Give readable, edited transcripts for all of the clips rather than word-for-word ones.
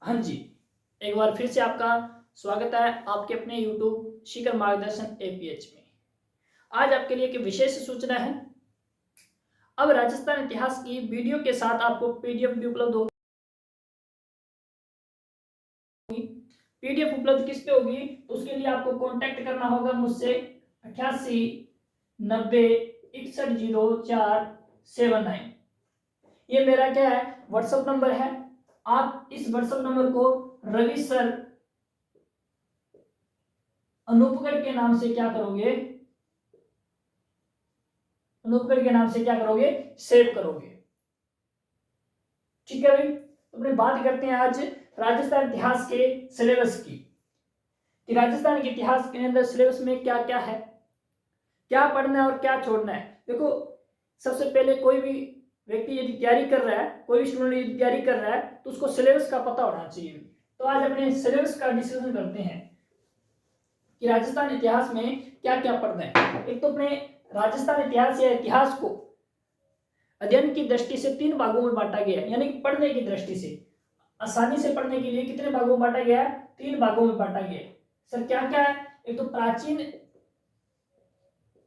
हाँ जी, एक बार फिर से आपका स्वागत है आपके अपने YouTube शिखर मार्गदर्शन एपीएच में। आज आपके लिए एक विशेष सूचना है। अब राजस्थान इतिहास की वीडियो के साथ आपको पीडीएफ भी उपलब्ध होगी। पीडीएफ उपलब्ध किस पे होगी? तो उसके लिए आपको कांटेक्ट करना होगा मुझसे 8890610479। ये मेरा क्या है, व्हाट्सएप नंबर है। आप इस व्हाट्सएप नंबर को रवि सर अनूपगढ़ के नाम से क्या करोगे, अनूपगढ़ के नाम से क्या करोगे, सेव करोगे। ठीक है भाई, तो अपने बात करते हैं आज राजस्थान इतिहास के सिलेबस की, कि राजस्थान के इतिहास के अंदर सिलेबस में क्या क्या है, क्या पढ़ना है और क्या छोड़ना है। देखो, सबसे पहले कोई भी व्यक्ति यदि तैयारी कर रहा है, कोई भी स्टूडेंट यदि तैयारी कर रहा है, तो उसको सिलेबस का पता होना चाहिए। तो आज अपने सिलेबस का डिस्कशन करते हैं कि राजस्थान इतिहास में क्या क्या पढ़ना है। एक तो अपने राजस्थान इतिहास या इतिहास को अध्ययन की दृष्टि से 3 भागों में बांटा गया है, यानी कि पढ़ने की दृष्टि से आसानी से पढ़ने के लिए कितने भागों में बांटा गया है? 3 भागों में बांटा गया है। सर क्या क्या है? एक तो प्राचीन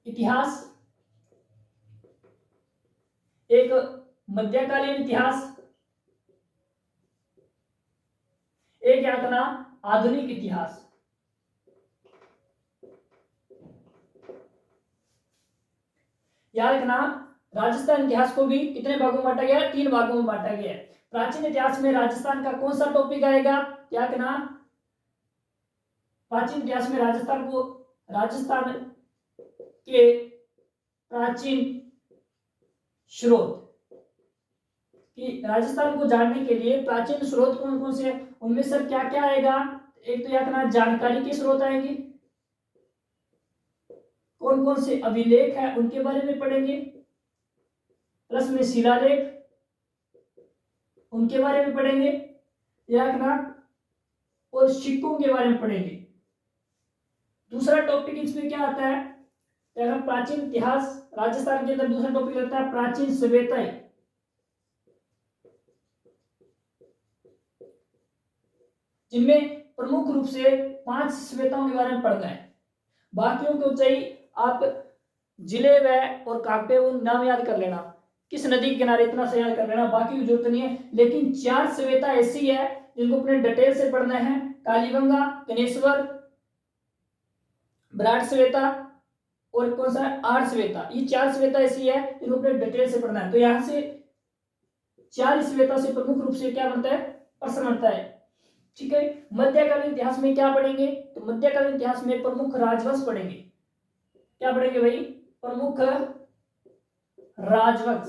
इतिहास, एक मध्यकालीन इतिहास, एक याद रखना आधुनिक इतिहास। याद रखना राजस्थान इतिहास को भी कितने भागों में बांटा गया है? 3 भागों में बांटा गया है। प्राचीन इतिहास में राजस्थान का कौन सा टॉपिक आएगा? क्या कहना, प्राचीन इतिहास में राजस्थान के प्राचीन स्रोत, कि राजस्थान को जानने के लिए प्राचीन स्रोत कौन कौन से, उनमें सर क्या क्या आएगा? एक तो याद रखना जानकारी के स्रोत आएंगे, कौन कौन से अभिलेख है उनके बारे में पढ़ेंगे, प्लस में शिलालेख उनके बारे में पढ़ेंगे, याद रखना, और सिक्कों के बारे में पढ़ेंगे। दूसरा टॉपिक इसमें क्या आता है? अगर प्राचीन इतिहास राजस्थान के अंदर दूसरा टॉपिक रहता है प्राचीन सभ्यताएं, जिनमें प्रमुख रूप से 5 सभ्यताओं के बारे में पढ़ना है। बाकियों को चाहिए आप जिले व और कांपे वो नाम याद कर लेना, किस नदी के किनारे, इतना से याद कर लेना, बाकी की जरूरत नहीं है। लेकिन 4 सभ्यता ऐसी है जिनको अपने डिटेल से पढ़ना है। कालीबंगा, गणेश्वर, विराट सभ्यता और कौन सा, आर्य सभ्यता। ये 4 सभ्यता ऐसी है जिनको अपने डिटेल से पढ़ना है। तो यहां से 4 सभ्यता से प्रमुख रूप से क्या बनता है, प्रश्न बनता है। ठीक है, मध्यकालीन इतिहास में क्या पढ़ेंगे? तो मध्यकालीन इतिहास में प्रमुख राजवंश पढ़ेंगे। क्या पढ़ेंगे भाई? प्रमुख राजवंश।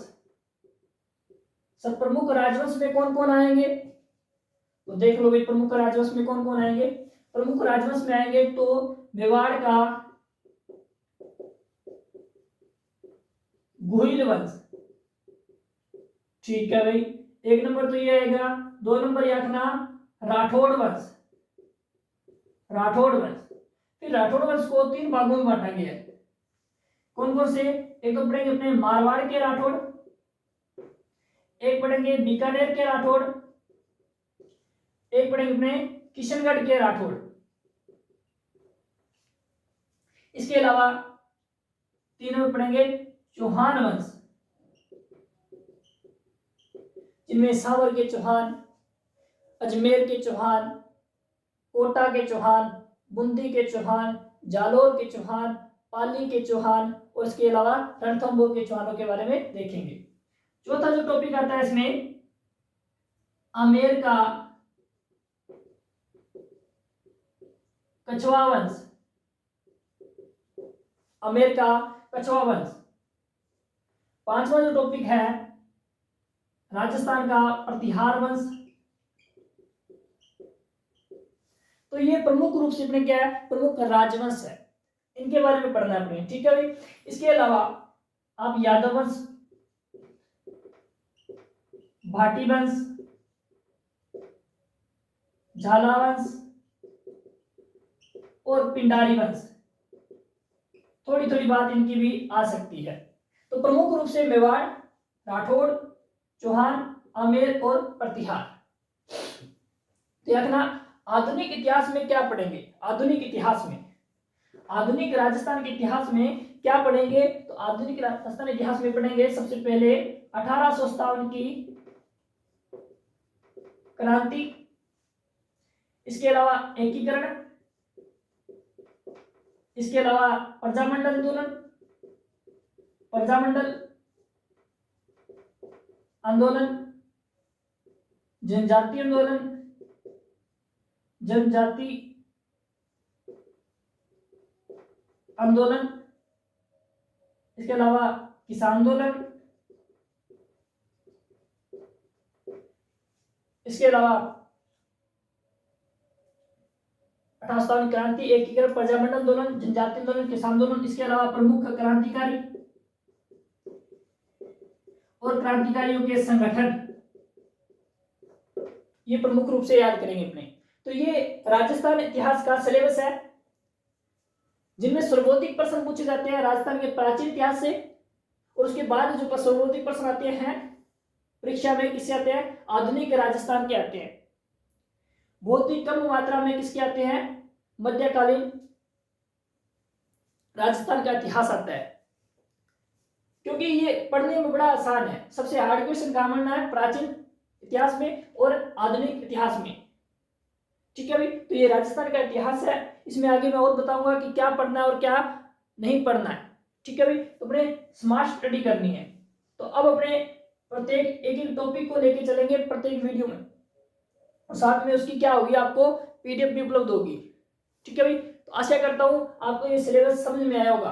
सब प्रमुख राजवंश में कौन कौन आएंगे? तो देख लो भाई, प्रमुख राजवंश में कौन कौन आएंगे। प्रमुख राजवंश में आएंगे तो मेवाड़ का गुहिल वंश। ठीक है भाई, एक नंबर तो ये आएगा। 2 नंबर याद रखना राठौड़ वंश, राठौड़ वंश। फिर राठौड़ वंश को 3 भागों में बांटा गया है। कौन कौन से? एक तो पढ़ेंगे अपने मारवाड़ के राठौड़, एक पढ़ेंगे बीकानेर के राठौड़, एक पढ़ेंगे अपने किशनगढ़ के राठौड़। इसके अलावा 3 में पढ़ेंगे चौहान वंश, जिनमें सावर के चौहान, अजमेर के चौहान, कोटा के चौहान, बूंदी के चौहान, जालोर के चौहान, पाली के चौहान और इसके अलावा रणथंभौर के चौहानों के बारे में देखेंगे। चौथा जो टॉपिक आता है इसमें आमेर का कछवा वंश, आमेर का कछवा वंश। 5वां जो टॉपिक है राजस्थान का प्रतिहार वंश। तो ये प्रमुख रूप से अपने क्या है, प्रमुख राजवंश है, इनके बारे में पढ़ना है अपने। ठीक है भाई, इसके अलावा आप यादव वंश, भाटी वंश, झाला वंश और पिंडारी वंश, थोड़ी थोड़ी बात इनकी भी आ सकती है। तो प्रमुख रूप से मेवाड़, राठौड़, चौहान, आमेर और प्रतिहार। तो याद रखना आधुनिक इतिहास में क्या पढ़ेंगे, आधुनिक इतिहास में, आधुनिक राजस्थान के इतिहास में क्या पढ़ेंगे, तो आधुनिक राजस्थान इतिहास में पढ़ेंगे सबसे पहले 1857 की क्रांति, इसके अलावा एकीकरण, इसके अलावा प्रजामंडल आंदोलन, प्रजामंडल आंदोलन, जनजाति आंदोलन, जनजाति आंदोलन, इसके अलावा किसान आंदोलन, इसके अलावा 1857 क्रांति, एकीकरण, प्रजामंडल आंदोलन, जनजाति आंदोलन, किसान आंदोलन, इसके अलावा प्रमुख क्रांतिकारी और क्रांतिकारियों के संगठन, ये प्रमुख रूप से याद करेंगे अपने। तो ये राजस्थान इतिहास का सिलेबस है जिनमें सर्वोधिक प्रश्न पूछे जाते हैं राजस्थान के प्राचीन इतिहास से, और उसके बाद जो सर्वोधिक प्रश्न आते हैं परीक्षा में किससे आते हैं, आधुनिक राजस्थान के आते हैं। बहुत ही कम मात्रा में किसके आते हैं, मध्यकालीन राजस्थान का इतिहास आता है, क्योंकि ये पढ़ने में बड़ा आसान है। सबसे हार्ड क्वेश्चन कहाँ बनना है, प्राचीन इतिहास में और आधुनिक इतिहास में, ठीक है भाई। तो ये राजस्थान का इतिहास है, इसमें आगे मैं और बताऊंगा कि क्या पढ़ना है और क्या नहीं पढ़ना है, ठीक है भाई। तो अपने स्मार्ट स्टडी करनी है। तो अब अपने प्रत्येक एक एक टॉपिक को लेके चलेंगे प्रत्येक वीडियो में, और साथ में उसकी क्या होगी, आपको पीडीएफ भी उपलब्ध होगी, ठीक है भाई। तो आशा करता हूं आपको ये सिलेबस समझ में आया होगा।